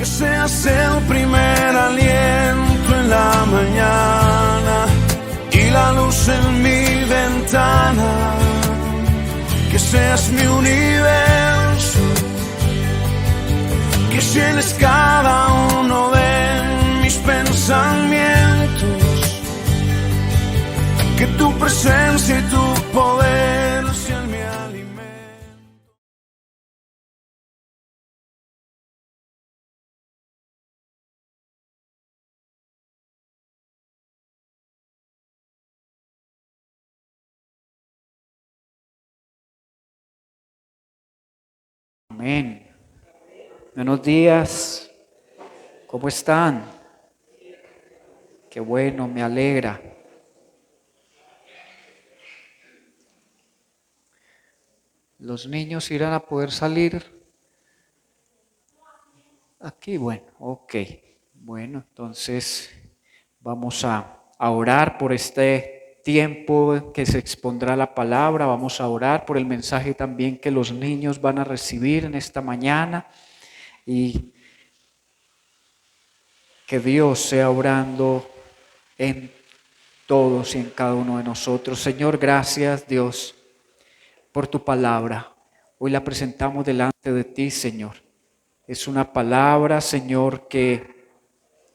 Que seas el primer aliento en la mañana y la luz en mi ventana. Que seas mi universo, que llenes cada uno de mis pensamientos. Que tu presencia y tu poder sean mi alimento. Amén. Buenos días. ¿Cómo están? Qué bueno, me alegra. Los niños irán a poder salir aquí. Bueno, ok. Bueno, entonces vamos a orar por este tiempo que se expondrá la palabra. Vamos a orar por el mensaje también que los niños van a recibir en esta mañana. Y que Dios sea obrando en todos y en cada uno de nosotros. Señor, gracias Dios por tu palabra. Hoy la presentamos delante de ti, Señor. Es una palabra, Señor, que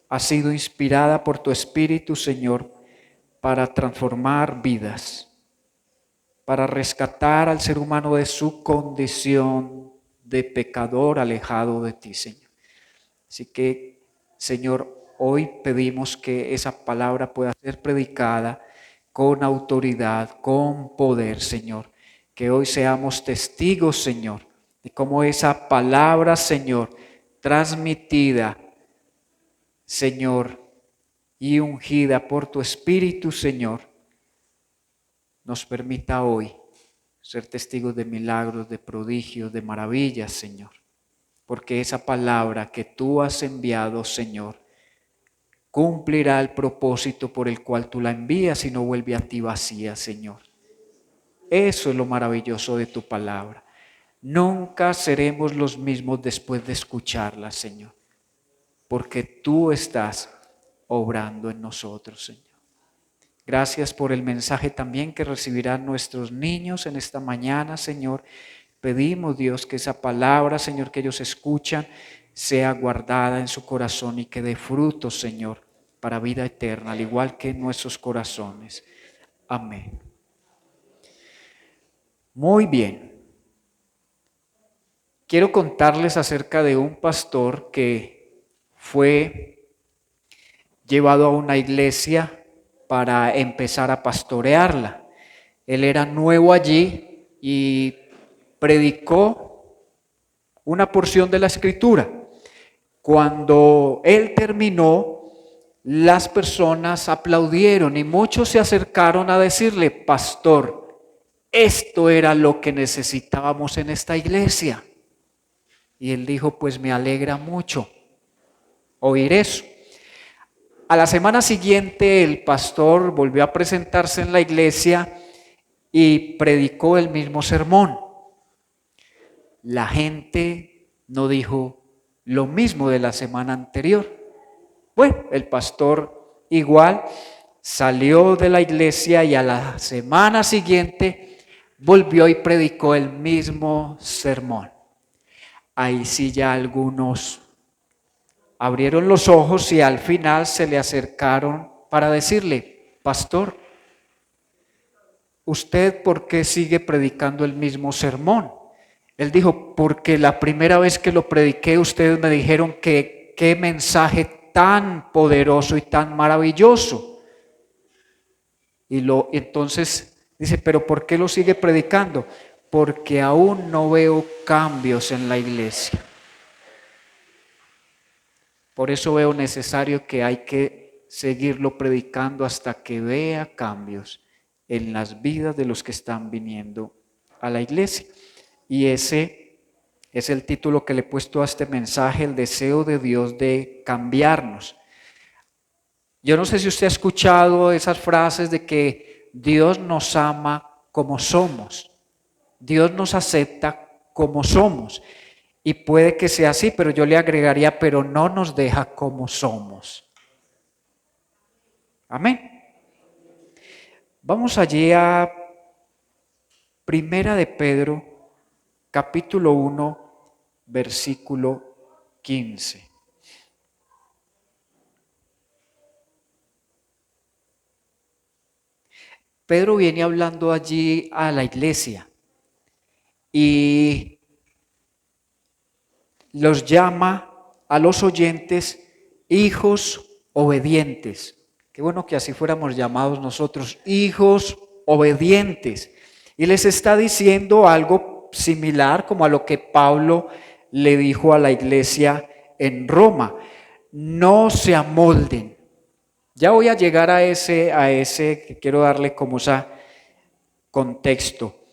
ha sido inspirada por tu Espíritu, Señor, para transformar vidas, para rescatar al ser humano de su condición de pecador alejado de ti, Señor. Así que, Señor, hoy pedimos que esa palabra pueda ser predicada con autoridad, con poder, Señor. Que hoy seamos testigos, Señor, de cómo esa palabra, Señor, transmitida, Señor, y ungida por tu Espíritu, Señor, nos permita hoy ser testigos de milagros, de prodigios, de maravillas, Señor. Porque esa palabra que tú has enviado, Señor, cumplirá el propósito por el cual tú la envías y no vuelve a ti vacía, Señor. Eso es lo maravilloso de tu palabra. Nunca seremos los mismos después de escucharla, Señor, porque tú estás obrando en nosotros, Señor. Gracias por el mensaje también que recibirán nuestros niños en esta mañana, Señor. Pedimos, Dios, que esa palabra, Señor, que ellos escuchan, sea guardada en su corazón y que dé fruto, Señor, para vida eterna, al igual que en nuestros corazones. Amén. Muy bien. Quiero contarles acerca de un pastor que fue llevado a una iglesia para empezar a pastorearla. Él era nuevo allí y predicó una porción de la Escritura. Cuando él terminó, las personas aplaudieron y muchos se acercaron a decirle: pastor, esto era lo que necesitábamos en esta iglesia. Y él dijo: pues me alegra mucho oír eso. A la semana siguiente el pastor volvió a presentarse en la iglesia y predicó el mismo sermón. La gente no dijo lo mismo de la semana anterior. Bueno, el pastor igual salió de la iglesia y a la semana siguiente volvió y predicó el mismo sermón. Ahí sí ya algunos abrieron los ojos y al final se le acercaron para decirle: pastor, ¿usted por qué sigue predicando el mismo sermón? Él dijo: porque la primera vez que lo prediqué ustedes me dijeron que qué mensaje tan poderoso y tan maravilloso. Entonces dice: ¿pero por qué lo sigue predicando? Porque aún no veo cambios en la iglesia. Por eso veo necesario que hay que seguirlo predicando hasta que vea cambios en las vidas de los que están viniendo a la iglesia. Y ese es el título que le he puesto a este mensaje: el deseo de Dios de cambiarnos. Yo no sé si usted ha escuchado esas frases de que Dios nos ama como somos, Dios nos acepta como somos. Y puede que sea así, pero yo le agregaría, pero no nos deja como somos. Amén. Vamos allí a Primera de Pedro, capítulo 1, versículo 15. Pedro viene hablando allí a la iglesia y los llama a los oyentes hijos obedientes. Qué bueno que así fuéramos llamados nosotros, hijos obedientes. Y les está diciendo algo similar como a lo que Pablo le dijo a la iglesia en Roma. No se amolden. Ya voy a llegar a ese que quiero darle como ese contexto.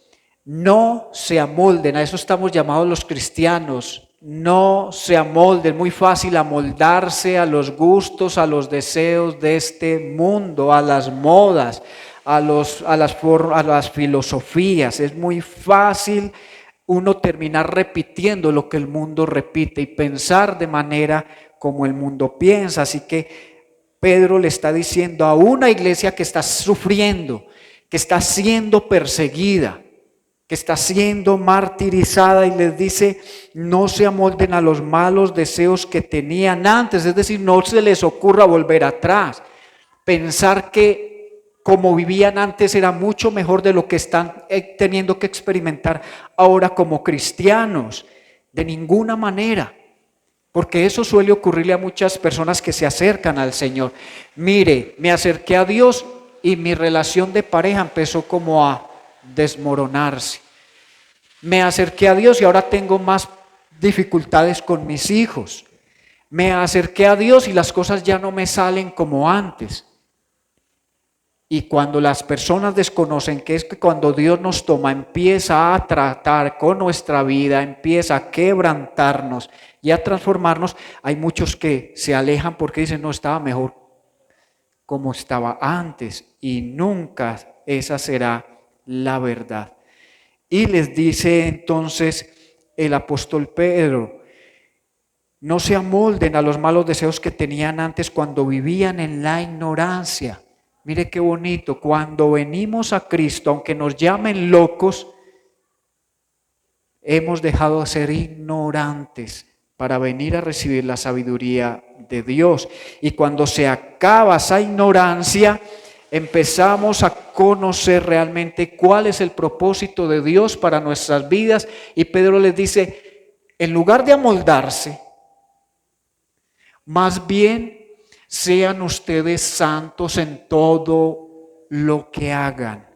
No se amolden, a eso estamos llamados los cristianos. No se amolden, muy fácil amoldarse a los gustos, a los deseos de este mundo, a las modas, a las filosofías. Es muy fácil uno terminar repitiendo lo que el mundo repite y pensar de manera como el mundo piensa. Así que Pedro le está diciendo a una iglesia que está sufriendo, que está siendo perseguida, que está siendo martirizada, y les dice: no se amolden a los malos deseos que tenían antes, es decir, no se les ocurra volver atrás, pensar que como vivían antes era mucho mejor de lo que están teniendo que experimentar ahora como cristianos, de ninguna manera. Porque eso suele ocurrirle a muchas personas que se acercan al Señor. Mire, me acerqué a Dios y mi relación de pareja empezó como a desmoronarse. Me acerqué a Dios y ahora tengo más dificultades con mis hijos. Me acerqué a Dios y las cosas ya no me salen como antes. Y cuando las personas desconocen que es que cuando Dios nos toma, empieza a tratar con nuestra vida, empieza a quebrantarnos y a transformarnos, hay muchos que se alejan porque dicen: no, estaba mejor como estaba antes, y nunca esa será la verdad. Y les dice entonces el apóstol Pedro: no se amolden a los malos deseos que tenían antes cuando vivían en la ignorancia. Mire qué bonito, cuando venimos a Cristo, aunque nos llamen locos, hemos dejado de ser ignorantes para venir a recibir la sabiduría de Dios. Y cuando se acaba esa ignorancia, empezamos a conocer realmente cuál es el propósito de Dios para nuestras vidas. Y Pedro les dice: en lugar de amoldarse, más bien sean ustedes santos en todo lo que hagan,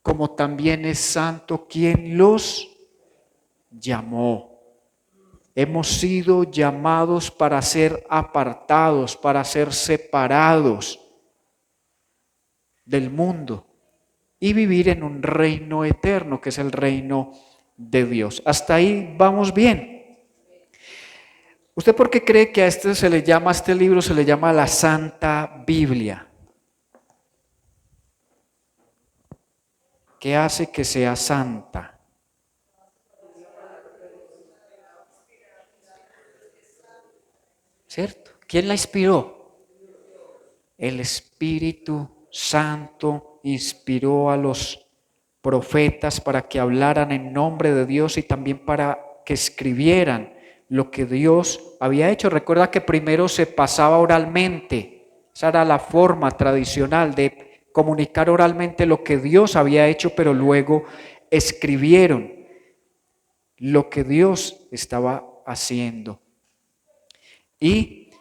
como también es santo quien los llamó. Hemos sido llamados para ser apartados, para ser separados del mundo y vivir en un reino eterno, que es el reino de Dios. Hasta ahí vamos bien. ¿Usted por qué cree que a este libro se le llama la Santa Biblia? ¿Qué hace que sea santa? ¿Cierto? ¿Quién la inspiró? El Espíritu Santo inspiró a los profetas para que hablaran en nombre de Dios y también para que escribieran lo que Dios había hecho. Recuerda que primero se pasaba oralmente. Esa era la forma tradicional de comunicar oralmente lo que Dios había hecho, pero luego escribieron lo que Dios estaba haciendo. Y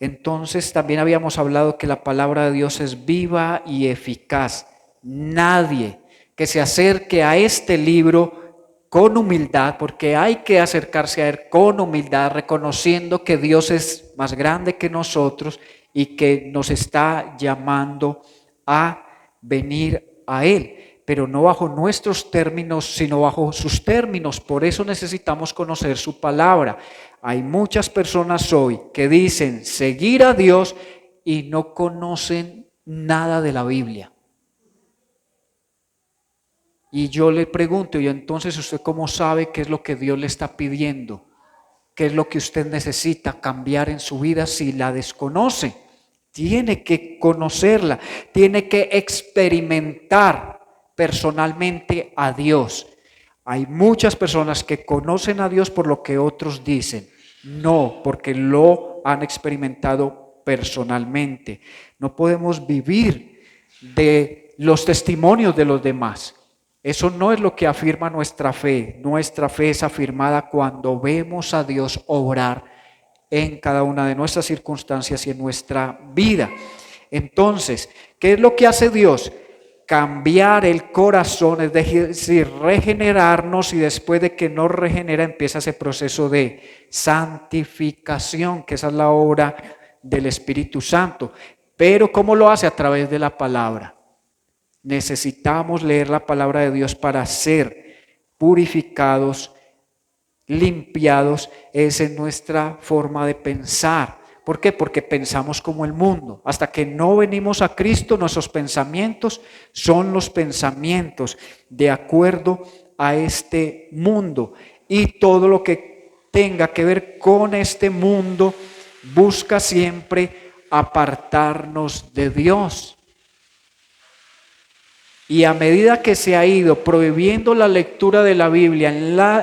entonces también habíamos hablado que la palabra de Dios es viva y eficaz. Nadie que se acerque a este libro con humildad, porque hay que acercarse a él con humildad, reconociendo que Dios es más grande que nosotros y que nos está llamando a venir a Él, pero no bajo nuestros términos, sino bajo sus términos. Por eso necesitamos conocer su palabra. Hay muchas personas hoy que dicen seguir a Dios y no conocen nada de la Biblia. Y yo le pregunto, ¿y entonces usted cómo sabe qué es lo que Dios le está pidiendo? ¿Qué es lo que usted necesita cambiar en su vida si la desconoce? Tiene que conocerla, tiene que experimentar personalmente a Dios. Hay muchas personas que conocen a Dios por lo que otros dicen, no porque lo han experimentado personalmente. No podemos vivir de los testimonios de los demás. Eso no es lo que afirma nuestra fe. Nuestra fe es afirmada cuando vemos a Dios obrar en cada una de nuestras circunstancias y en nuestra vida. Entonces, ¿qué es lo que hace Dios? Cambiar el corazón, es decir, regenerarnos, y después de que nos regenera empieza ese proceso de santificación, que esa es la obra del Espíritu Santo. Pero ¿cómo lo hace? A través de la palabra. Necesitamos leer la palabra de Dios para ser purificados, limpiados. Esa es nuestra forma de pensar. ¿Por qué? Porque pensamos como el mundo. Hasta que no venimos a Cristo, nuestros pensamientos son los pensamientos de acuerdo a este mundo. Y todo lo que tenga que ver con este mundo busca siempre apartarnos de Dios. Y a medida que se ha ido prohibiendo la lectura de la Biblia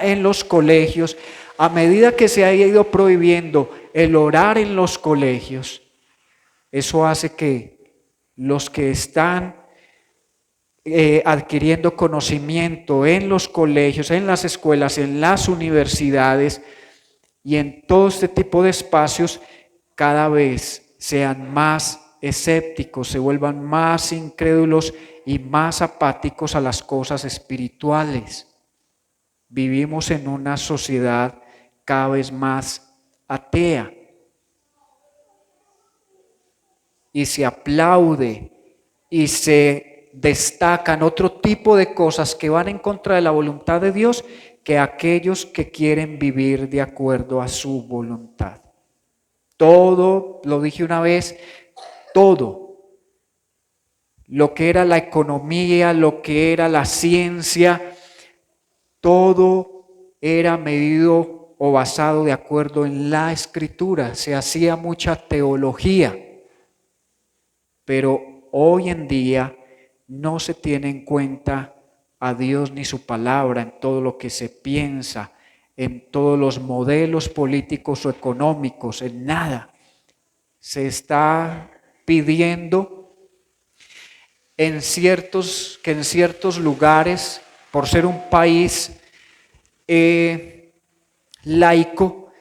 en los colegios, a medida que se ha ido prohibiendo el orar en los colegios, eso hace que los que están adquiriendo conocimiento en los colegios, en las escuelas, en las universidades y en todo este tipo de espacios, cada vez sean más escépticos, se vuelvan más incrédulos y más apáticos a las cosas espirituales. Vivimos en una sociedad cada vez más atea y se aplaude y se destacan otro tipo de cosas que van en contra de la voluntad de Dios que aquellos que quieren vivir de acuerdo a su voluntad. Todo, lo dije una vez, todo lo que era la economía, lo que era la ciencia, todo era medido o basado de acuerdo en la Escritura. Se hacía mucha teología, pero hoy en día no se tiene en cuenta a Dios ni su palabra en todo lo que se piensa, en todos los modelos políticos o económicos, en nada. Se está pidiendo que en ciertos lugares, por ser un país laico,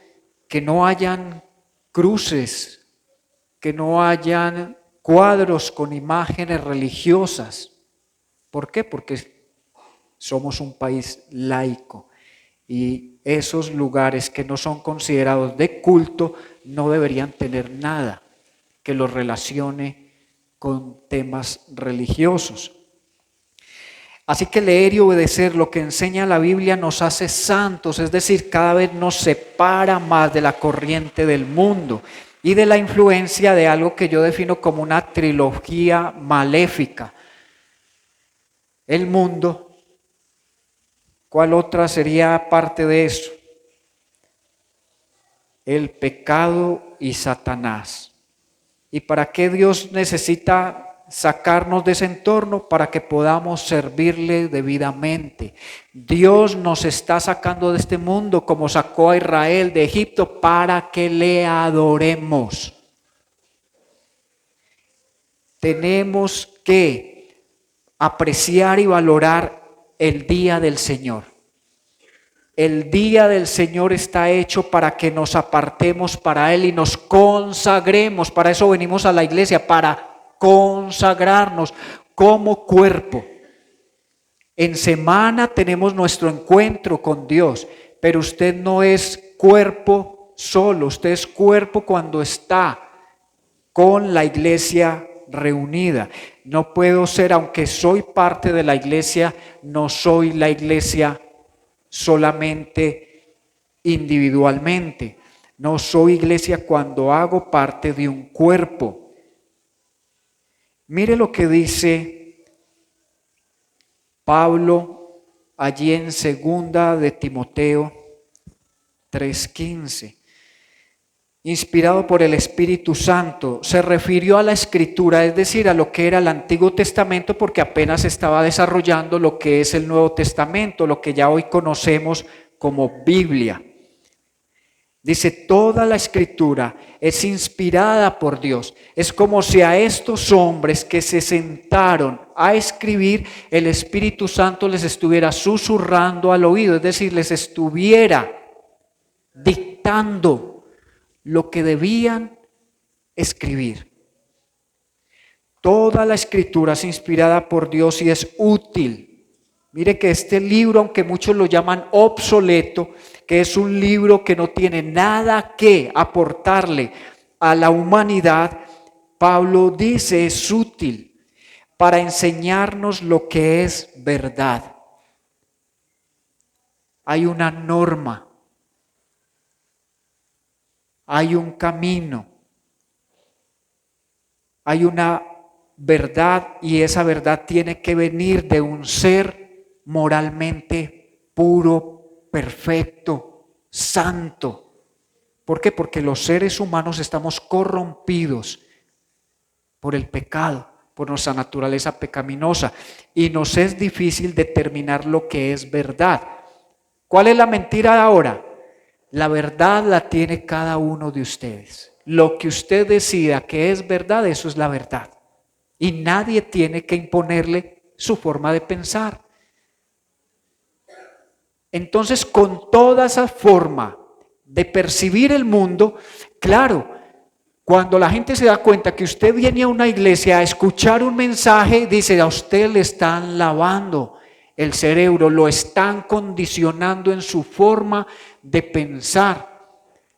que no hayan cruces, que no hayan cuadros con imágenes religiosas. ¿Por qué? Porque somos un país laico y esos lugares que no son considerados de culto no deberían tener nada que los relacione con temas religiosos. Así que leer y obedecer lo que enseña la Biblia nos hace santos, es decir, cada vez nos separa más de la corriente del mundo y de la influencia de algo que yo defino como una trilogía maléfica. El mundo, ¿cuál otra sería parte de eso? El pecado y Satanás. ¿Y para qué Dios necesita sacarnos de ese entorno? Para que podamos servirle debidamente. Dios nos está sacando de este mundo como sacó a Israel de Egipto para que le adoremos. Tenemos que apreciar y valorar el día del Señor. El día del Señor está hecho para que nos apartemos para Él y nos consagremos. Para eso venimos a la iglesia, para consagrarnos como cuerpo. En semana tenemos nuestro encuentro con Dios, pero usted no es cuerpo solo, usted es cuerpo cuando está con la iglesia reunida. No puedo ser, aunque soy parte de la iglesia, no soy la iglesia solamente individualmente. No soy iglesia cuando hago parte de un cuerpo. Mire lo que dice Pablo, allí en 2 de Timoteo 3:15, inspirado por el Espíritu Santo, se refirió a la Escritura, es decir, a lo que era el Antiguo Testamento, porque apenas estaba desarrollando lo que es el Nuevo Testamento, lo que ya hoy conocemos como Biblia. Dice, toda la Escritura es inspirada por Dios. Es como si a estos hombres que se sentaron a escribir, el Espíritu Santo les estuviera susurrando al oído, es decir, les estuviera dictando lo que debían escribir. Toda la Escritura es inspirada por Dios y es útil. Mire que este libro, aunque muchos lo llaman obsoleto, que es un libro que no tiene nada que aportarle a la humanidad, Pablo dice es útil para enseñarnos lo que es verdad. Hay una norma, hay un camino, hay una verdad y esa verdad tiene que venir de un ser moralmente puro, perfecto, santo. ¿Por qué? Porque los seres humanos estamos corrompidos por el pecado, por nuestra naturaleza pecaminosa y nos es difícil determinar lo que es verdad. ¿Cuál es la mentira de ahora? La verdad la tiene cada uno de ustedes. Lo que usted decida que es verdad, eso es la verdad. Y nadie tiene que imponerle su forma de pensar. Entonces, con toda esa forma de percibir el mundo, claro, cuando la gente se da cuenta que usted viene a una iglesia a escuchar un mensaje, dice, a usted le están lavando el cerebro, lo están condicionando en su forma de pensar,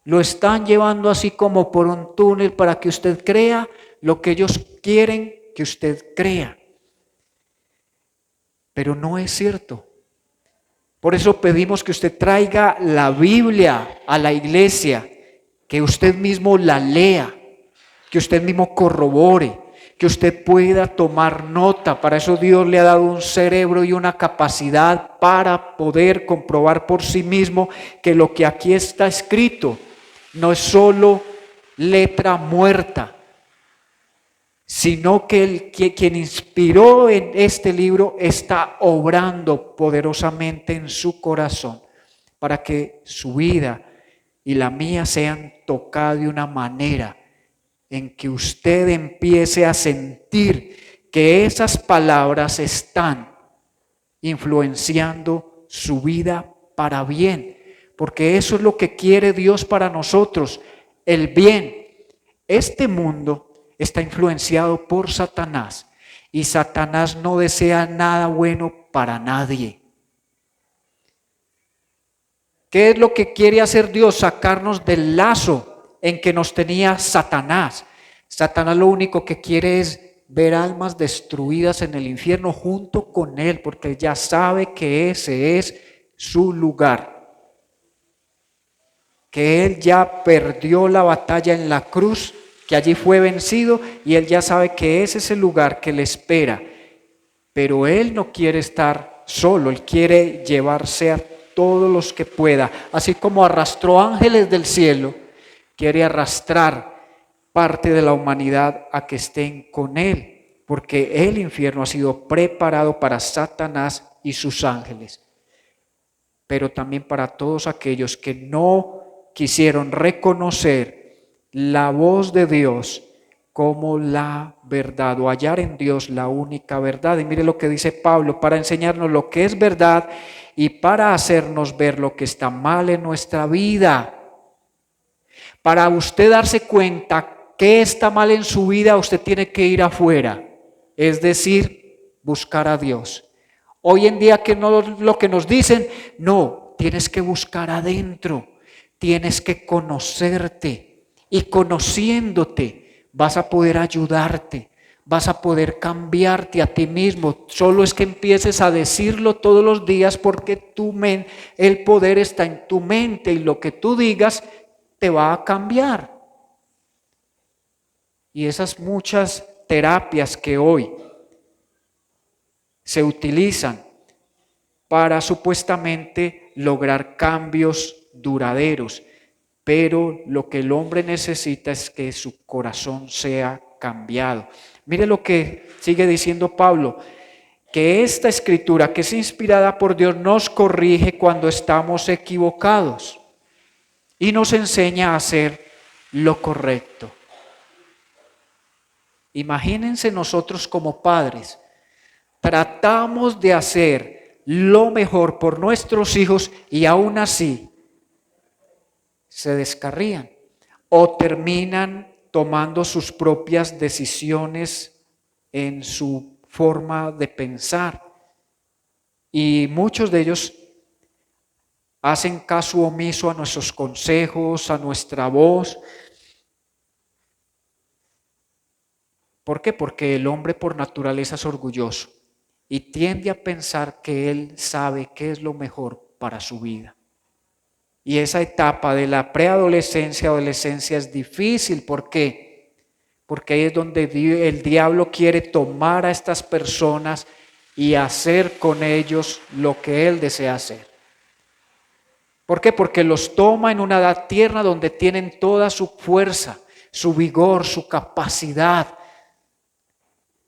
lo están llevando así como por un túnel para que usted crea lo que ellos quieren que usted crea. Pero no es cierto. Por eso pedimos que usted traiga la Biblia a la iglesia, que usted mismo la lea, que usted mismo corrobore, que usted pueda tomar nota. Para eso Dios le ha dado un cerebro y una capacidad para poder comprobar por sí mismo que lo que aquí está escrito no es solo letra muerta, sino que quien inspiró en este libro está obrando poderosamente en su corazón para que su vida y la mía sean tocadas de una manera en que usted empiece a sentir que esas palabras están influenciando su vida para bien, porque eso es lo que quiere Dios para nosotros, el bien. Este mundo está influenciado por Satanás y Satanás no desea nada bueno para nadie. ¿Qué es lo que quiere hacer Dios? Sacarnos del lazo en que nos tenía Satanás. Satanás lo único que quiere es ver almas destruidas en el infierno junto con él, porque él ya sabe que ese es su lugar, que él ya perdió la batalla en la cruz, que allí fue vencido y él ya sabe que ese es el lugar que le espera. Pero él no quiere estar solo, él quiere llevarse a todos los que pueda. Así como arrastró ángeles del cielo, quiere arrastrar parte de la humanidad a que estén con él, porque el infierno ha sido preparado para Satanás y sus ángeles, pero también para todos aquellos que no quisieron reconocer la voz de Dios como la verdad, o hallar en Dios la única verdad. Y mire lo que dice Pablo, para enseñarnos lo que es verdad y para hacernos ver lo que está mal en nuestra vida. Para usted darse cuenta que está mal en su vida, usted tiene que ir afuera, es decir, buscar a Dios. Hoy en día, que no lo que nos dicen, no, tienes que buscar adentro, tienes que conocerte. Y conociéndote vas a poder ayudarte, vas a poder cambiarte a ti mismo. Solo es que empieces a decirlo todos los días, porque el poder está en tu mente y lo que tú digas te va a cambiar. Y esas muchas terapias que hoy se utilizan para supuestamente lograr cambios duraderos. Pero lo que el hombre necesita es que su corazón sea cambiado. Mire lo que sigue diciendo Pablo, que esta escritura que es inspirada por Dios nos corrige cuando estamos equivocados y nos enseña a hacer lo correcto. Imagínense nosotros como padres, tratamos de hacer lo mejor por nuestros hijos y aún así se descarrían o terminan tomando sus propias decisiones en su forma de pensar. Y muchos de ellos hacen caso omiso a nuestros consejos, a nuestra voz. ¿Por qué? Porque el hombre por naturaleza es orgulloso y tiende a pensar que él sabe qué es lo mejor para su vida. Y esa etapa de la preadolescencia, adolescencia es difícil. ¿Por qué? Porque ahí es donde el diablo quiere tomar a estas personas y hacer con ellos lo que él desea hacer. ¿Por qué? Porque los toma en una edad tierna donde tienen toda su fuerza, su vigor, su capacidad.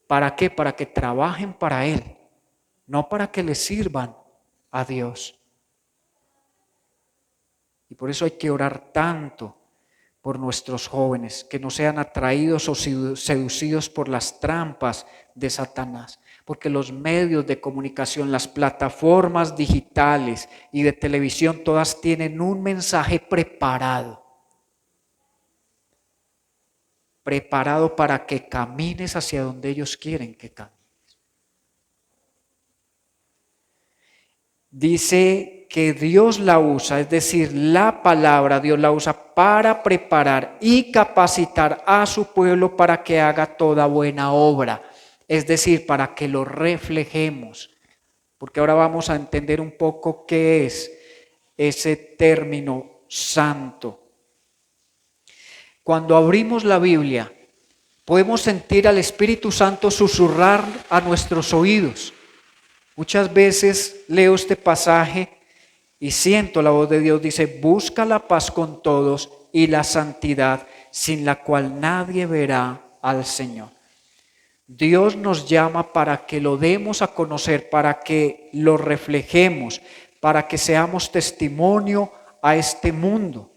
¿Para qué? Para que trabajen para él, no para que le sirvan a Dios. Y por eso hay que orar tanto por nuestros jóvenes, que no sean atraídos o seducidos por las trampas de Satanás. Porque los medios de comunicación, las plataformas digitales y de televisión, todas tienen un mensaje preparado. Preparado para que camines hacia donde ellos quieren que camines. Dice que Dios la usa, es decir, la palabra Dios la usa para preparar y capacitar a su pueblo para que haga toda buena obra, es decir, para que lo reflejemos, porque ahora vamos a entender un poco qué es ese término santo. Cuando abrimos la Biblia, podemos sentir al Espíritu Santo susurrar a nuestros oídos. Muchas veces leo este pasaje y siento la voz de Dios, dice, busca la paz con todos y la santidad, sin la cual nadie verá al Señor. Dios nos llama para que lo demos a conocer, para que lo reflejemos, para que seamos testimonio a este mundo.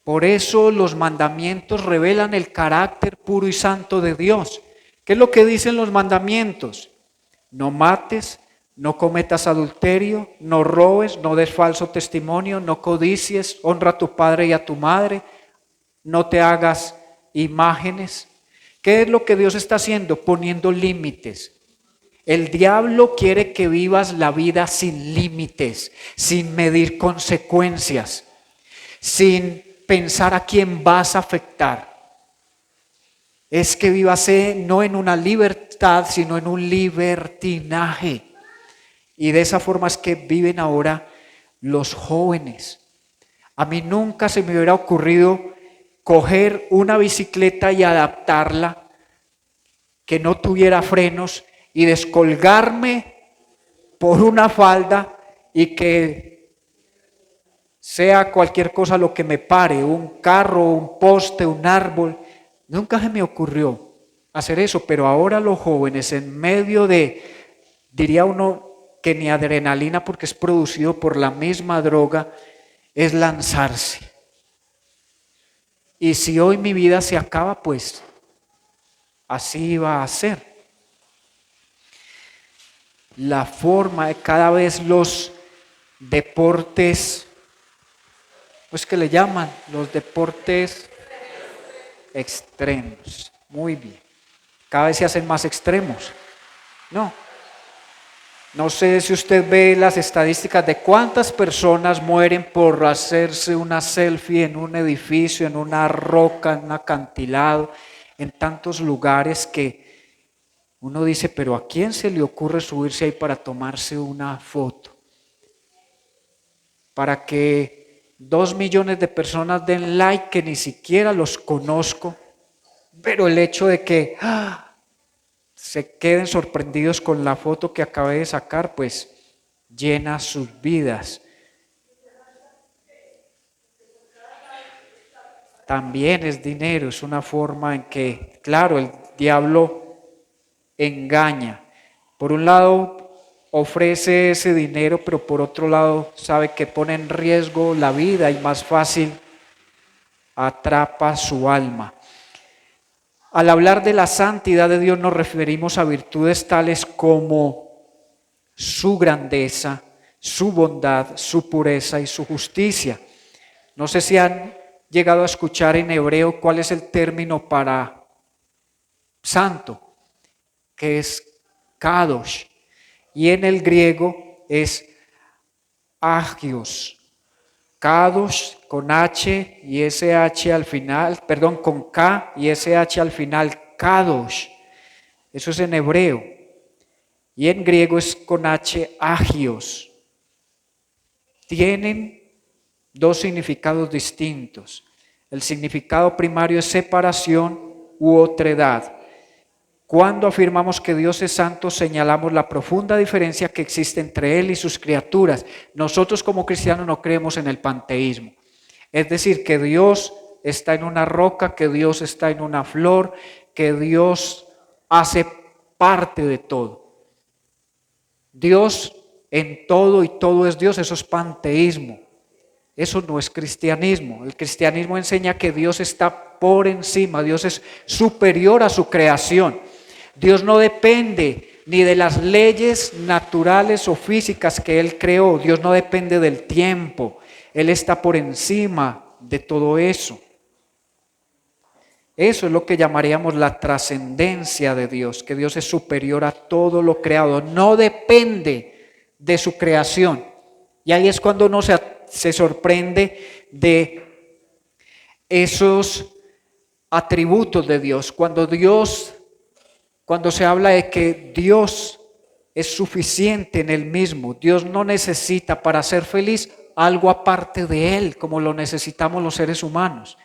Por eso los mandamientos revelan el carácter puro y santo de Dios. ¿Qué es lo que dicen los mandamientos? No mates, no cometas adulterio, no robes, no des falso testimonio, no codicies, honra a tu padre y a tu madre, no te hagas imágenes. ¿Qué es lo que Dios está haciendo? Poniendo límites. El diablo quiere que vivas la vida sin límites, sin medir consecuencias, sin pensar a quién vas a afectar. Es que vivas no en una libertad, sino en un libertinaje. Y de esa forma es que viven ahora los jóvenes. A mí nunca se me hubiera ocurrido coger una bicicleta y adaptarla, que no tuviera frenos, y descolgarme por una falda y que sea cualquier cosa lo que me pare, un carro, un poste, un árbol. Nunca se me ocurrió hacer eso, pero ahora los jóvenes en medio de, diría uno que ni adrenalina porque es producido por la misma droga, es lanzarse. Y si hoy mi vida se acaba, pues así va a ser. La forma de cada vez los deportes, pues que le llaman los deportes extremos. Muy bien. Cada vez se hacen más extremos. No sé si usted ve las estadísticas de cuántas personas mueren por hacerse una selfie en un edificio, en una roca, en un acantilado, en tantos lugares que uno dice, pero ¿a quién se le ocurre subirse ahí para tomarse una foto? Para que 2 millones de personas den like, que ni siquiera los conozco, pero el hecho de que se queden sorprendidos con la foto que acabé de sacar, pues llena sus vidas. También es dinero, es una forma en que, claro, el diablo engaña. Por un lado ofrece ese dinero, pero por otro lado sabe que pone en riesgo la vida y más fácil atrapa su alma. Al hablar de la santidad de Dios nos referimos a virtudes tales como su grandeza, su bondad, su pureza y su justicia. No sé si han llegado a escuchar en hebreo cuál es el término para santo, que es kadosh, y en el griego es agios. Kadosh con H y SH al final, perdón, con K y SH al final, kadosh. Eso es en hebreo. Y en griego es con H, agios. Tienen dos significados distintos. El significado primario es separación u otredad. Cuando afirmamos que Dios es santo, señalamos la profunda diferencia que existe entre Él y sus criaturas. Nosotros como cristianos no creemos en el panteísmo. Es decir, que Dios está en una roca, que Dios está en una flor, que Dios hace parte de todo. Dios en todo y todo es Dios, eso es panteísmo. Eso no es cristianismo. El cristianismo enseña que Dios está por encima, Dios es superior a su creación. Dios no depende ni de las leyes naturales o físicas que Él creó. Dios no depende del tiempo. Él está por encima de todo eso. Eso es lo que llamaríamos la trascendencia de Dios, que Dios es superior a todo lo creado. No depende de su creación. Y ahí es cuando uno se sorprende de esos atributos de Dios. Cuando se habla de que Dios es suficiente en Él mismo, Dios no necesita para ser feliz algo aparte de Él, como lo necesitamos los seres humanos.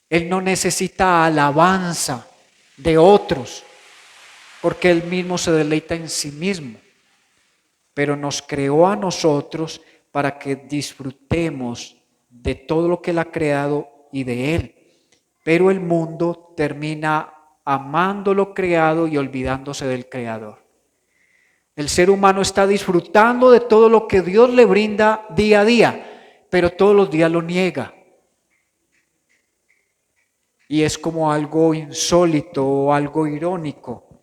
Él no necesita alabanza de otros, porque Él mismo se deleita en sí mismo. Pero nos creó a nosotros para que disfrutemos de todo lo que Él ha creado y de Él. Pero el mundo termina amando lo creado y olvidándose del Creador. El ser humano está disfrutando de todo lo que Dios le brinda día a día, pero todos los días lo niega. Y es como algo insólito o algo irónico.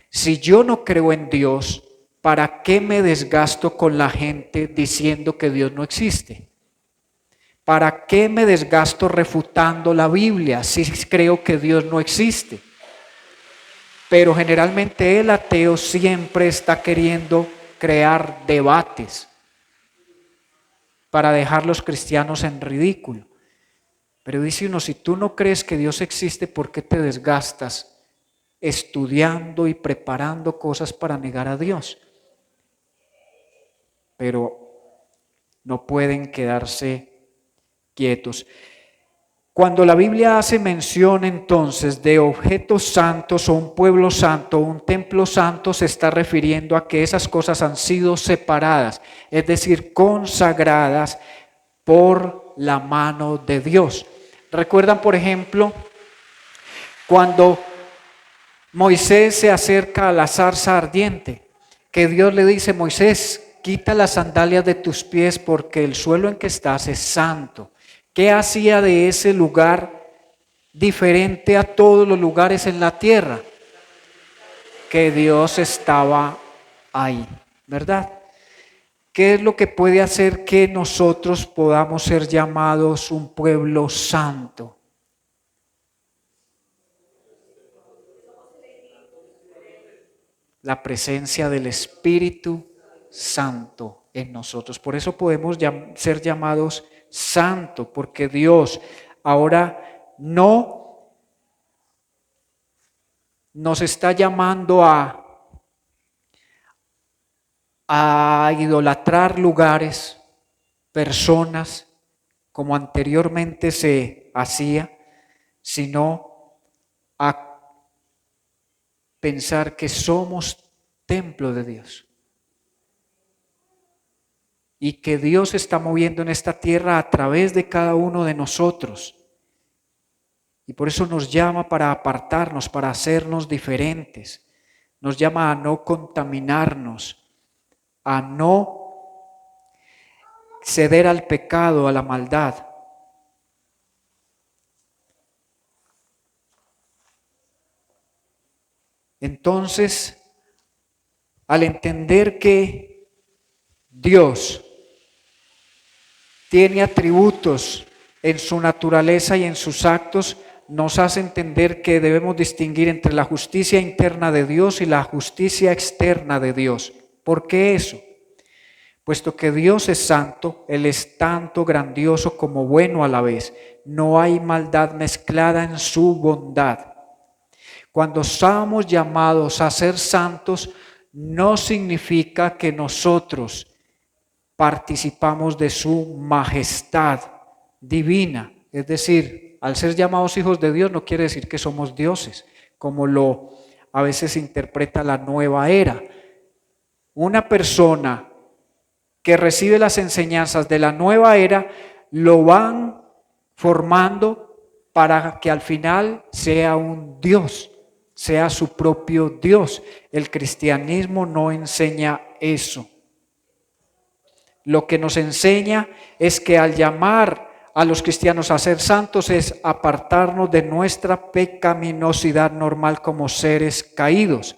Si yo no creo en Dios, ¿para qué me desgasto con la gente diciendo que Dios no existe? ¿Para qué me desgasto refutando la Biblia si creo que Dios no existe? Pero generalmente el ateo siempre está queriendo crear debates para dejar a los cristianos en ridículo. Pero dice uno, si tú no crees que Dios existe, ¿por qué te desgastas estudiando y preparando cosas para negar a Dios? Pero no pueden quedarse quietos. Cuando la Biblia hace mención entonces de objetos santos o un pueblo santo o un templo santo, se está refiriendo a que esas cosas han sido separadas, es decir, consagradas por la mano de Dios. ¿Recuerdan, por ejemplo, cuando Moisés se acerca a la zarza ardiente, que Dios le dice, Moisés, quita las sandalias de tus pies porque el suelo en que estás es santo? ¿Qué hacía de ese lugar diferente a todos los lugares en la tierra? Que Dios estaba ahí, ¿verdad? ¿Qué es lo que puede hacer que nosotros podamos ser llamados un pueblo santo? La presencia del Espíritu Santo en nosotros. Por eso podemos ser llamados santo, porque Dios ahora no nos está llamando a idolatrar lugares, personas, como anteriormente se hacía, sino a pensar que somos templo de Dios y que Dios se está moviendo en esta tierra a través de cada uno de nosotros. Y por eso nos llama para apartarnos, para hacernos diferentes. Nos llama a no contaminarnos, a no ceder al pecado, a la maldad. Entonces, al entender que Dios tiene atributos en su naturaleza y en sus actos, nos hace entender que debemos distinguir entre la justicia interna de Dios y la justicia externa de Dios. ¿Por qué eso? Puesto que Dios es santo, Él es tanto grandioso como bueno a la vez. No hay maldad mezclada en su bondad. Cuando somos llamados a ser santos, no significa que nosotros participamos de su majestad divina. Es decir, al ser llamados hijos de Dios no quiere decir que somos dioses, como lo a veces interpreta la nueva era. Una persona que recibe las enseñanzas de la nueva era lo van formando para que al final sea un Dios, sea su propio Dios. El cristianismo no enseña eso. Lo que nos enseña es que al llamar a los cristianos a ser santos es apartarnos de nuestra pecaminosidad normal como seres caídos.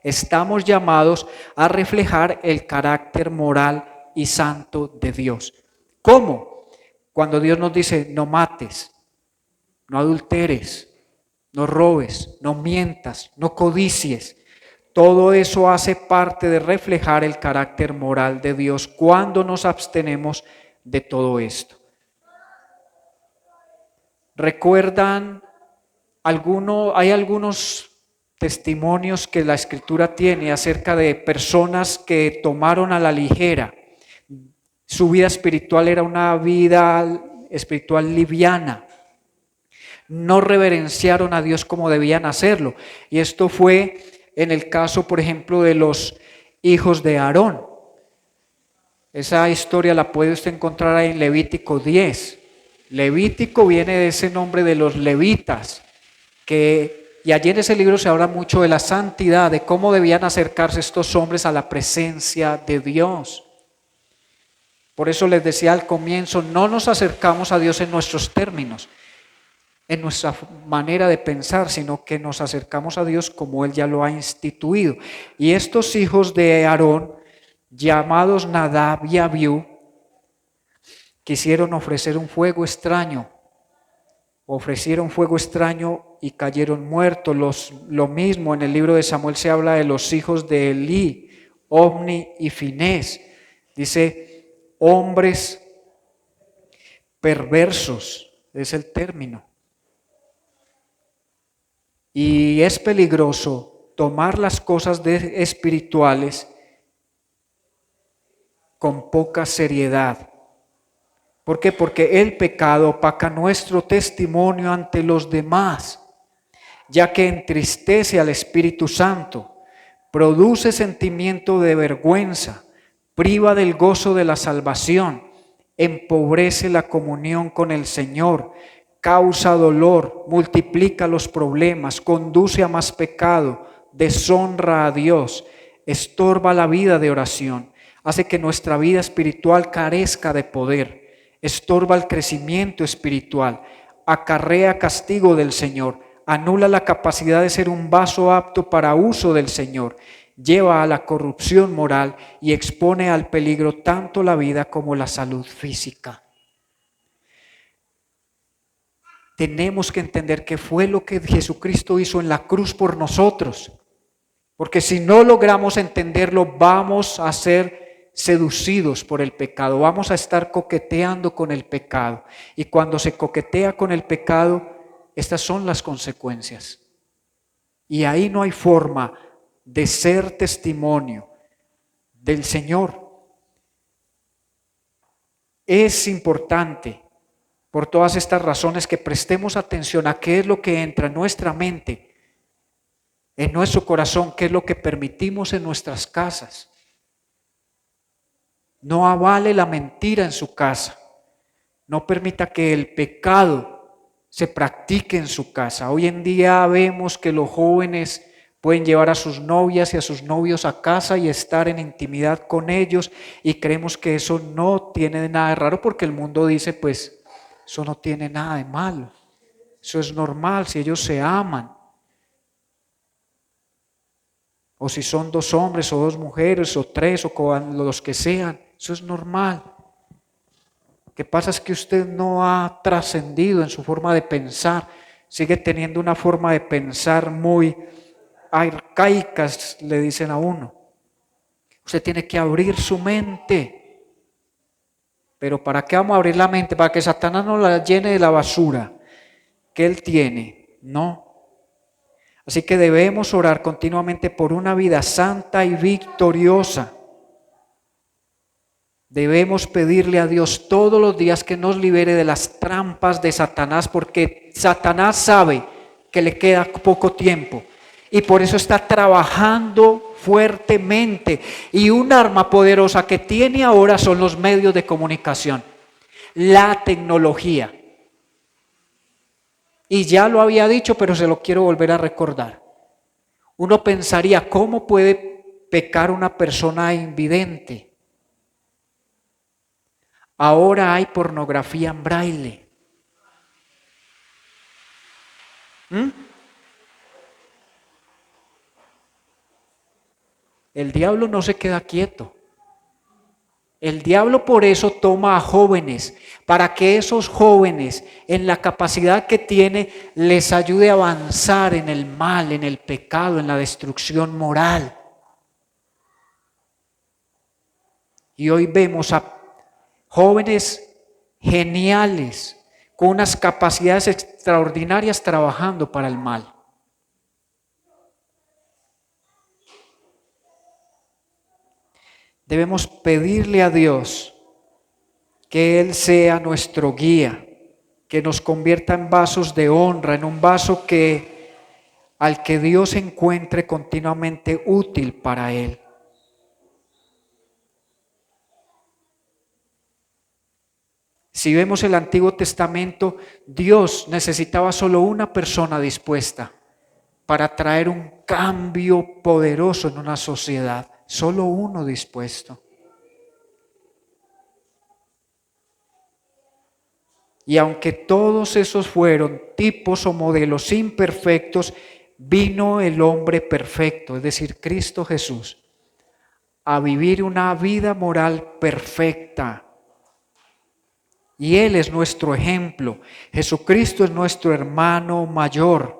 Estamos llamados a reflejar el carácter moral y santo de Dios. ¿Cómo? Cuando Dios nos dice no mates, no adulteres, no robes, no mientas, no codicies. Todo eso hace parte de reflejar el carácter moral de Dios cuando nos abstenemos de todo esto. ¿Recuerdan hay algunos testimonios que la Escritura tiene acerca de personas que tomaron a la ligera? Su vida espiritual era una vida espiritual liviana. No reverenciaron a Dios como debían hacerlo. Y esto fue en el caso, por ejemplo, de los hijos de Aarón. Esa historia la puede usted encontrar ahí en Levítico 10. Levítico viene de ese nombre de los levitas, y allí en ese libro se habla mucho de la santidad, de cómo debían acercarse estos hombres a la presencia de Dios. Por eso les decía al comienzo, no nos acercamos a Dios en nuestros términos, en nuestra manera de pensar, sino que nos acercamos a Dios como Él ya lo ha instituido. Y estos hijos de Aarón, llamados Nadab y Abiú, quisieron ofrecer un fuego extraño. Ofrecieron fuego extraño y cayeron muertos. Lo mismo en el libro de Samuel se habla de los hijos de Elí, Ofni y Finés. Dice, hombres perversos, es el término. Y es peligroso tomar las cosas espirituales con poca seriedad. ¿Por qué? Porque el pecado opaca nuestro testimonio ante los demás, ya que entristece al Espíritu Santo, produce sentimiento de vergüenza, priva del gozo de la salvación, empobrece la comunión con el Señor, causa dolor, multiplica los problemas, conduce a más pecado, deshonra a Dios, estorba la vida de oración, hace que nuestra vida espiritual carezca de poder, estorba el crecimiento espiritual, acarrea castigo del Señor, anula la capacidad de ser un vaso apto para uso del Señor, lleva a la corrupción moral y expone al peligro tanto la vida como la salud física. Tenemos que entender que fue lo que Jesucristo hizo en la cruz por nosotros, porque si no logramos entenderlo, vamos a ser seducidos por el pecado, vamos a estar coqueteando con el pecado, y cuando se coquetea con el pecado, estas son las consecuencias, y ahí no hay forma de ser testimonio del Señor. Es importante, por todas estas razones, que prestemos atención a qué es lo que entra en nuestra mente en nuestro corazón qué es lo que permitimos en nuestras casas. No avale la mentira en su casa. No permita que el pecado se practique en su casa. Hoy en día vemos que los jóvenes pueden llevar a sus novias y a sus novios a casa y estar en intimidad con ellos, y creemos que eso no tiene nada de raro porque el mundo dice, pues, eso no tiene nada de malo. Eso es normal si ellos se aman. O si son 2 hombres o 2 mujeres o 3 o los que sean, eso es normal. Lo que pasa es que usted no ha trascendido en su forma de pensar, sigue teniendo una forma de pensar muy arcaicas, le dicen a uno. Usted tiene que abrir su mente. Pero ¿para qué vamos a abrir la mente? Para que Satanás no la llene de la basura que él tiene. No. Así que debemos orar continuamente por una vida santa y victoriosa. Debemos pedirle a Dios todos los días que nos libere de las trampas de Satanás, porque Satanás sabe que le queda poco tiempo y por eso está trabajando fuertemente. Y un arma poderosa que tiene ahora son los medios de comunicación, la tecnología. Y ya lo había dicho, pero se lo quiero volver a recordar. Uno pensaría, ¿cómo puede pecar una persona invidente? Ahora hay pornografía en braille. El diablo no se queda quieto. El diablo por eso toma a jóvenes, para que esos jóvenes, en la capacidad que tiene, les ayude a avanzar en el mal, en el pecado, en la destrucción moral. Y hoy vemos a jóvenes geniales, con unas capacidades extraordinarias trabajando para el mal. Debemos pedirle a Dios que Él sea nuestro guía, que nos convierta en vasos de honra, en un vaso al que Dios encuentre continuamente útil para Él. Si vemos el Antiguo Testamento, Dios necesitaba solo una persona dispuesta para traer un cambio poderoso en una sociedad. Solo uno dispuesto. Y aunque todos esos fueron tipos o modelos imperfectos, vino el hombre perfecto, es decir, Cristo Jesús, a vivir una vida moral perfecta. Y Él es nuestro ejemplo. Jesucristo es nuestro hermano mayor.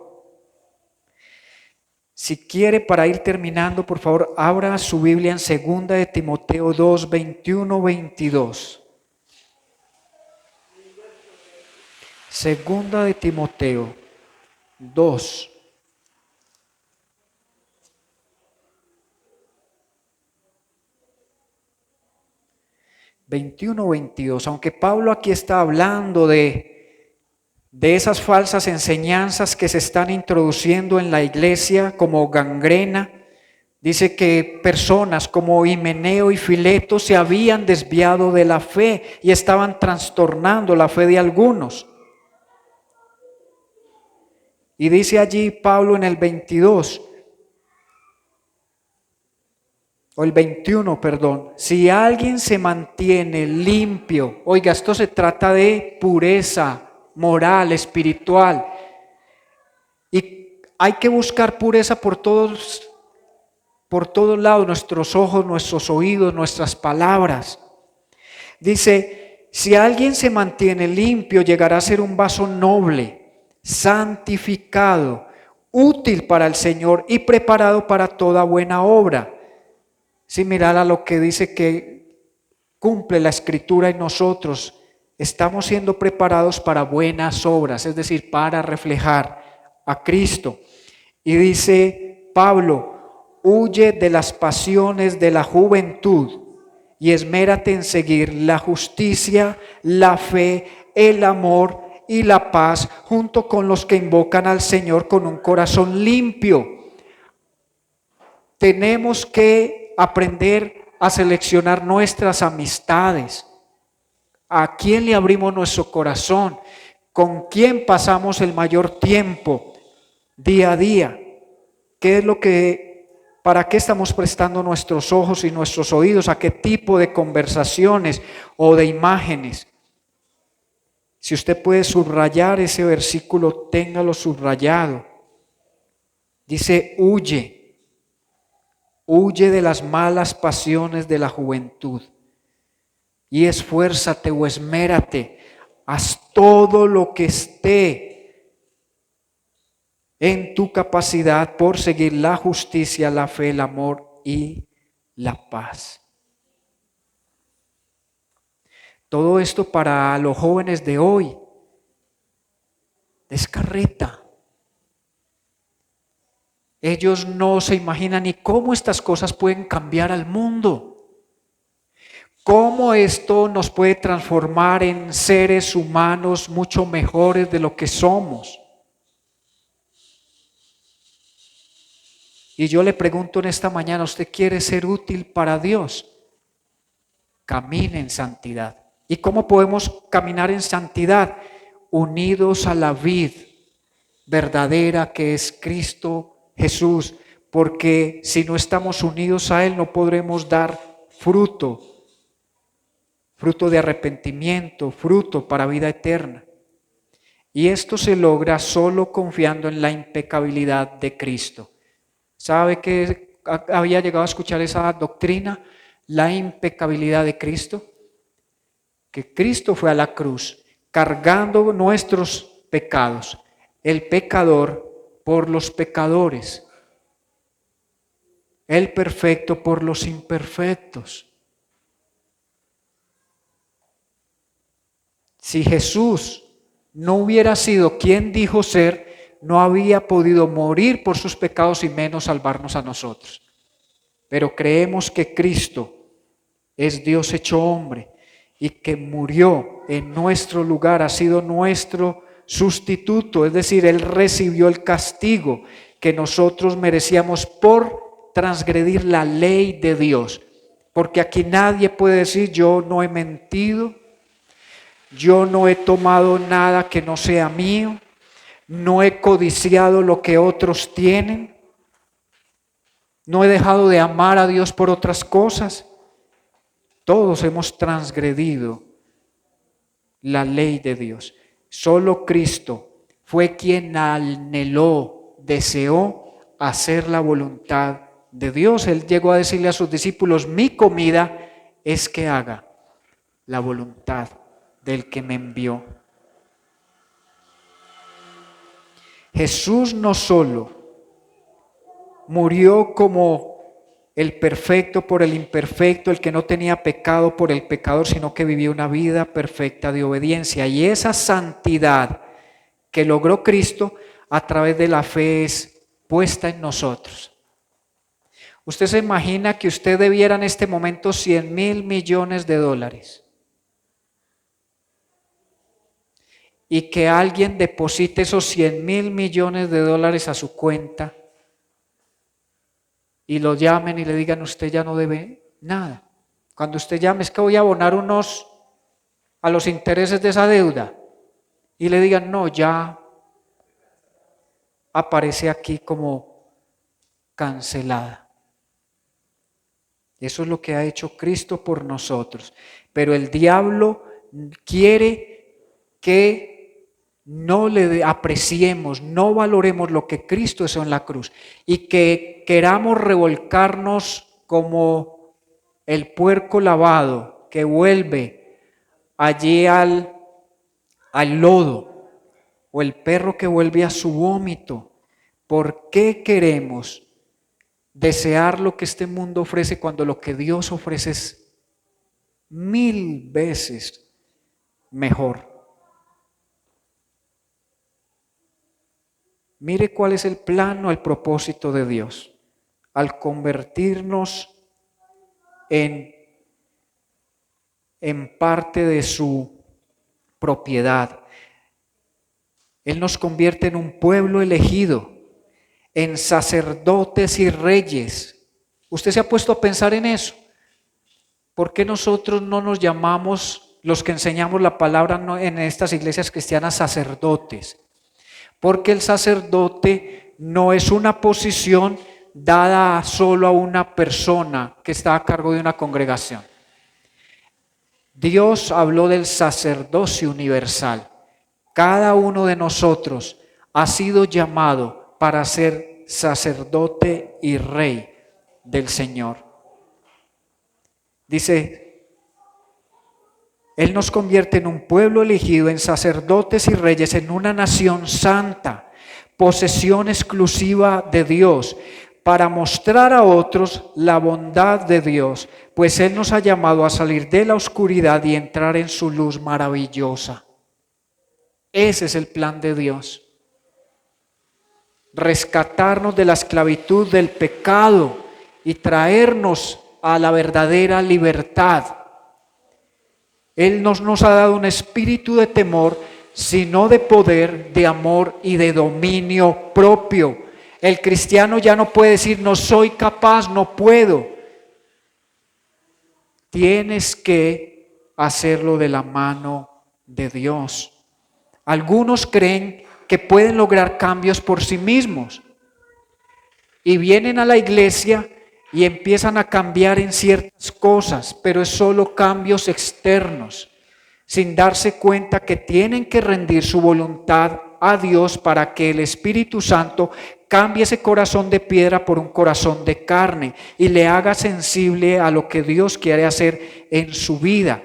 Si quiere, para ir terminando, por favor, abra su Biblia en 2 de Timoteo 2, 21, 22. 2 de Timoteo 2. ...21, 22... Aunque Pablo aquí está hablando de esas falsas enseñanzas que se están introduciendo en la iglesia como gangrena, dice que personas como Himeneo y Fileto se habían desviado de la fe y estaban trastornando la fe de algunos. Y dice allí Pablo en el 22, o el 21, perdón, si alguien se mantiene limpio, oiga, esto se trata de pureza moral, espiritual, y hay que buscar pureza por todos lados, nuestros ojos, nuestros oídos, nuestras palabras. Dice, si alguien se mantiene limpio, llegará a ser un vaso noble, santificado, útil para el Señor y preparado para toda buena obra. Similar a lo que dice que cumple la Escritura en nosotros, estamos siendo preparados para buenas obras, es decir, para reflejar a Cristo. Y dice Pablo, huye de las pasiones de la juventud y esmérate en seguir la justicia, la fe, el amor y la paz, junto con los que invocan al Señor con un corazón limpio. tenemos que aprender a seleccionar nuestras amistades. ¿A quién le abrimos nuestro corazón? ¿Con quién pasamos el mayor tiempo día a día? ¿Qué es lo que, para qué estamos prestando nuestros ojos y nuestros oídos? ¿A qué tipo de conversaciones o de imágenes? Si usted puede subrayar ese versículo, téngalo subrayado. Dice, huye de las malas pasiones de la juventud y esfuérzate o esmérate, haz todo lo que esté en tu capacidad por seguir la justicia, la fe, el amor y la paz. Todo esto para los jóvenes de hoy es carreta. Ellos no se imaginan ni cómo estas cosas pueden cambiar al mundo. Cómo esto nos puede transformar en seres humanos mucho mejores de lo que somos. Y yo le pregunto en esta mañana, ¿usted quiere ser útil para Dios? Camine en santidad. ¿Y cómo podemos caminar en santidad? Unidos a la vid verdadera que es Cristo Jesús, porque si no estamos unidos a Él no podremos dar fruto de arrepentimiento, fruto para vida eterna. Y esto se logra solo confiando en la impecabilidad de Cristo. ¿Sabe que había llegado a escuchar esa doctrina? La impecabilidad de Cristo. Que Cristo fue a la cruz cargando nuestros pecados, el pecador por los pecadores, el perfecto por los imperfectos. Si Jesús no hubiera sido quien dijo ser, no había podido morir por sus pecados y menos salvarnos a nosotros. Pero creemos que Cristo es Dios hecho hombre y que murió en nuestro lugar, ha sido nuestro sustituto, es decir, Él recibió el castigo que nosotros merecíamos por transgredir la ley de Dios. Porque aquí nadie puede decir yo no he mentido, yo no he tomado nada que no sea mío, no he codiciado lo que otros tienen, no he dejado de amar a Dios por otras cosas. Todos hemos transgredido la ley de Dios. Solo Cristo fue quien anheló, deseó hacer la voluntad de Dios. Él llegó a decirle a sus discípulos, mi comida es que haga la voluntad del que me envió. Jesús no solo murió como el perfecto por el imperfecto, el que no tenía pecado por el pecador, sino que vivió una vida perfecta de obediencia. Y esa santidad que logró Cristo a través de la fe es puesta en nosotros. Usted se imagina que usted debiera en este momento 100.000 millones de dólares y que alguien deposite esos 100.000 millones de dólares a su cuenta y lo llamen y le digan usted ya no debe nada. Cuando usted llame es que voy a abonar unos a los intereses de esa deuda y le digan no, ya aparece aquí como cancelada. Eso es lo que ha hecho Cristo por nosotros. Pero el diablo quiere que no le apreciemos, no valoremos lo que Cristo hizo en la cruz y que queramos revolcarnos como el puerco lavado que vuelve allí al lodo o el perro que vuelve a su vómito. ¿Por qué queremos desear lo que este mundo ofrece cuando lo que Dios ofrece es 1000 veces mejor? Mire cuál es el plan o el propósito de Dios al convertirnos en parte de su propiedad. Él nos convierte en un pueblo elegido, en sacerdotes y reyes, ¿Usted se ha puesto a pensar en eso? ¿Por qué nosotros no nos llamamos, los que enseñamos la palabra en estas iglesias cristianas, sacerdotes? Porque el sacerdote no es una posición dada solo a una persona que está a cargo de una congregación. Dios habló del sacerdocio universal. Cada uno de nosotros ha sido llamado para ser sacerdote y rey del Señor. Dice, Él nos convierte en un pueblo elegido, en sacerdotes y reyes, en una nación santa, posesión exclusiva de Dios, para mostrar a otros la bondad de Dios, pues Él nos ha llamado a salir de la oscuridad y entrar en su luz maravillosa. Ese es el plan de Dios. Rescatarnos de la esclavitud del pecado y traernos a la verdadera libertad. Él no nos ha dado un espíritu de temor, sino de poder, de amor y de dominio propio. El cristiano ya no puede decir, no soy capaz, no puedo. Tienes que hacerlo de la mano de Dios. Algunos creen que pueden lograr cambios por sí mismos y vienen a la iglesia y empiezan a cambiar en ciertas cosas, pero es solo cambios externos, sin darse cuenta que tienen que rendir su voluntad a Dios para que el Espíritu Santo cambie ese corazón de piedra por un corazón de carne y le haga sensible a lo que Dios quiere hacer en su vida.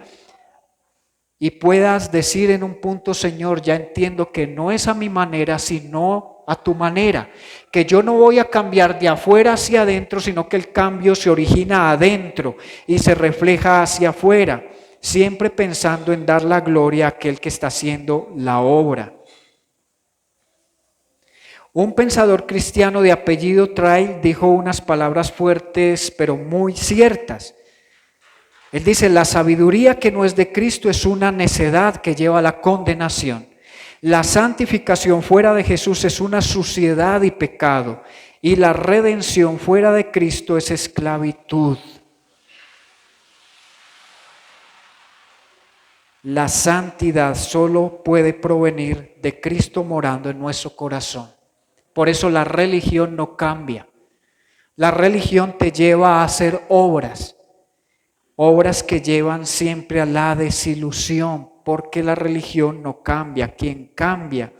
Y puedas decir en un punto, Señor, ya entiendo que no es a mi manera, sino a tu manera, que yo no voy a cambiar de afuera hacia adentro, sino que el cambio se origina adentro y se refleja hacia afuera, siempre pensando en dar la gloria a aquel que está haciendo la obra. Un pensador cristiano de apellido Trail dijo unas palabras fuertes pero muy ciertas. Él dice, la sabiduría que no es de Cristo es una necedad que lleva a la condenación. La santificación fuera de Jesús es una suciedad y pecado. Y la redención fuera de Cristo es esclavitud. La santidad solo puede provenir de Cristo morando en nuestro corazón. Por eso la religión no cambia. La religión te lleva a hacer obras que llevan siempre a la desilusión, porque la religión no cambia. Quien cambia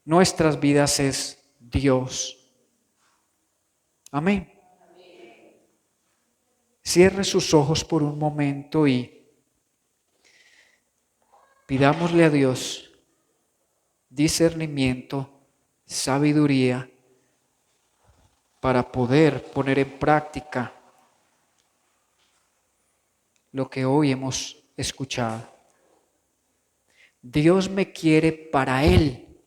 nuestras vidas es Dios. Amén. Cierre sus ojos por un momento y pidámosle a Dios discernimiento, sabiduría, para poder poner en práctica lo que hoy hemos escuchado. Dios me quiere para Él.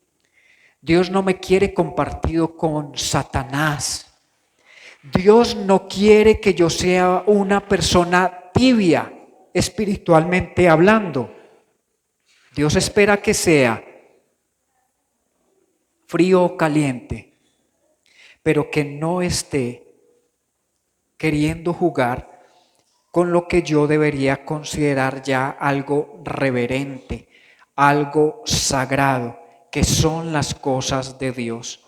Dios no me quiere compartido con Satanás. Dios no quiere que yo sea una persona tibia, espiritualmente hablando. Dios espera que sea frío o caliente, pero que no esté queriendo jugar con lo que yo debería considerar ya algo reverente, algo sagrado, que son las cosas de Dios.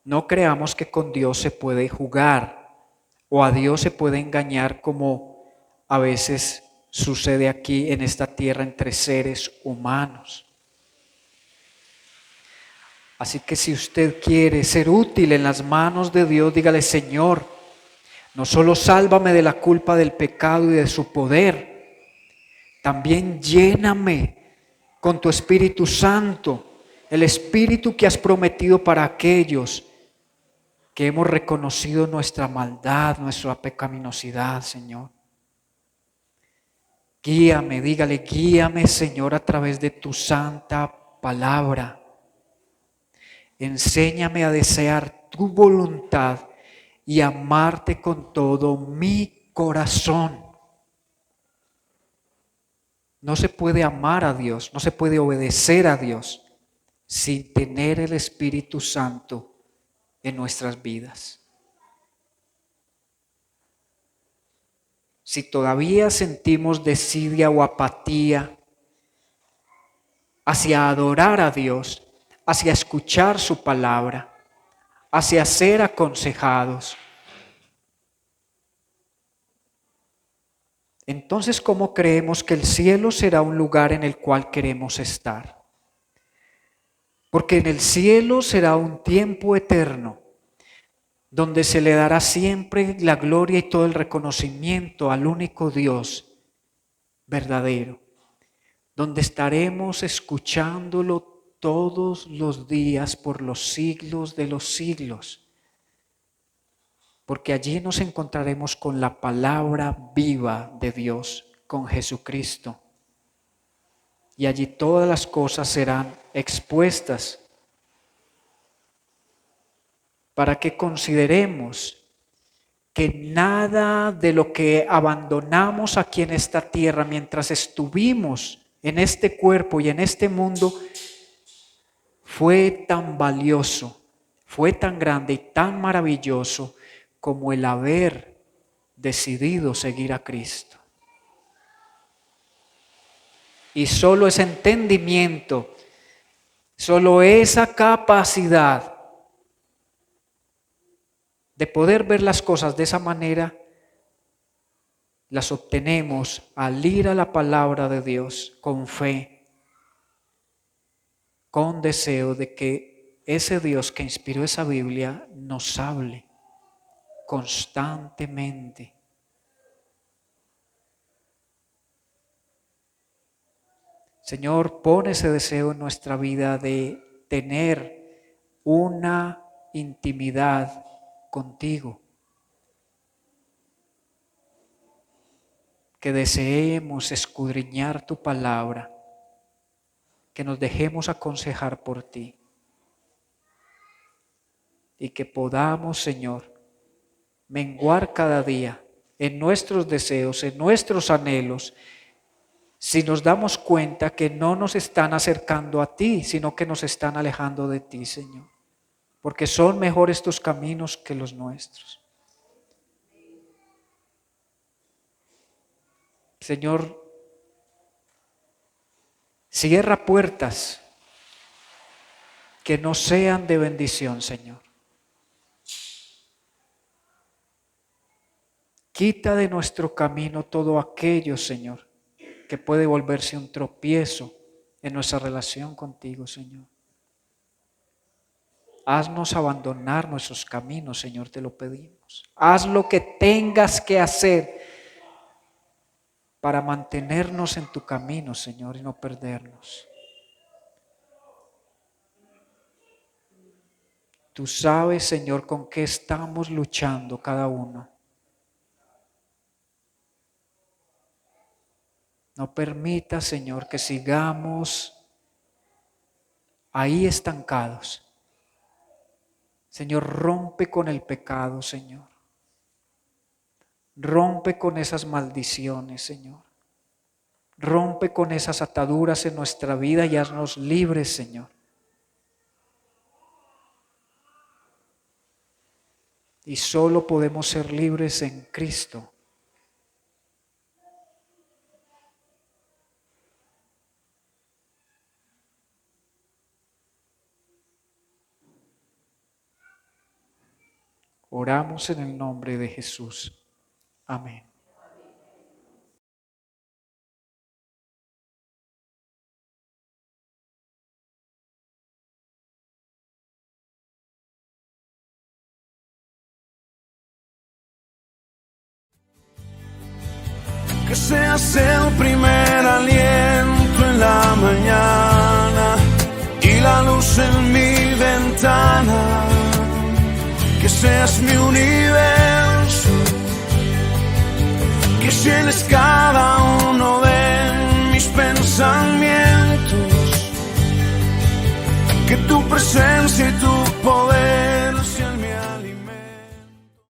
No creamos que con Dios se puede jugar o a Dios se puede engañar como a veces sucede aquí en esta tierra entre seres humanos. Así que si usted quiere ser útil en las manos de Dios, dígale, Señor, no solo sálvame de la culpa del pecado y de su poder, también lléname con tu Espíritu Santo, el Espíritu que has prometido para aquellos que hemos reconocido nuestra maldad, nuestra pecaminosidad, Señor. Guíame, dígale, guíame, Señor, a través de tu santa palabra. Enséñame a desear tu voluntad y amarte con todo mi corazón. No se puede amar a Dios, no se puede obedecer a Dios sin tener el Espíritu Santo en nuestras vidas. Si todavía sentimos desidia o apatía hacia adorar a Dios, hacia escuchar su palabra, hacia ser aconsejados, entonces, ¿cómo creemos que el cielo será un lugar en el cual queremos estar? Porque en el cielo será un tiempo eterno, donde se le dará siempre la gloria y todo el reconocimiento al único Dios verdadero, donde estaremos escuchándolo todos los días por los siglos de los siglos. Porque allí nos encontraremos con la palabra viva de Dios, con Jesucristo. Y allí todas las cosas serán expuestas para que consideremos que nada de lo que abandonamos aquí en esta tierra mientras estuvimos en este cuerpo y en este mundo fue tan valioso, fue tan grande y tan maravilloso como el haber decidido seguir a Cristo. Y solo ese entendimiento, solo esa capacidad de poder ver las cosas de esa manera, las obtenemos al ir a la palabra de Dios con fe, con deseo de que ese Dios que inspiró esa Biblia nos hable constantemente. Señor, pon ese deseo en nuestra vida de tener una intimidad contigo. Que deseemos escudriñar tu palabra, que nos dejemos aconsejar por ti y que podamos, Señor, menguar cada día en nuestros deseos, en nuestros anhelos, si nos damos cuenta que no nos están acercando a ti, sino que nos están alejando de ti, Señor, porque son mejores tus caminos que los nuestros. Señor, cierra puertas que no sean de bendición, Señor. Quita de nuestro camino todo aquello, Señor, que puede volverse un tropiezo en nuestra relación contigo, Señor. Haznos abandonar nuestros caminos, Señor, te lo pedimos. Haz lo que tengas que hacer para mantenernos en tu camino, Señor, y no perdernos. Tú sabes, Señor, con qué estamos luchando cada uno. No permita, Señor, que sigamos ahí estancados. Señor, rompe con el pecado, Señor. Rompe con esas maldiciones, Señor. Rompe con esas ataduras en nuestra vida y haznos libres, Señor. Y solo podemos ser libres en Cristo. Oramos en el nombre de Jesús. Amén. Que seas el primer aliento en la mañana y la luz en mi ventana. Que seas mi universo, que llenes cada uno de mis pensamientos. Que tu presencia y tu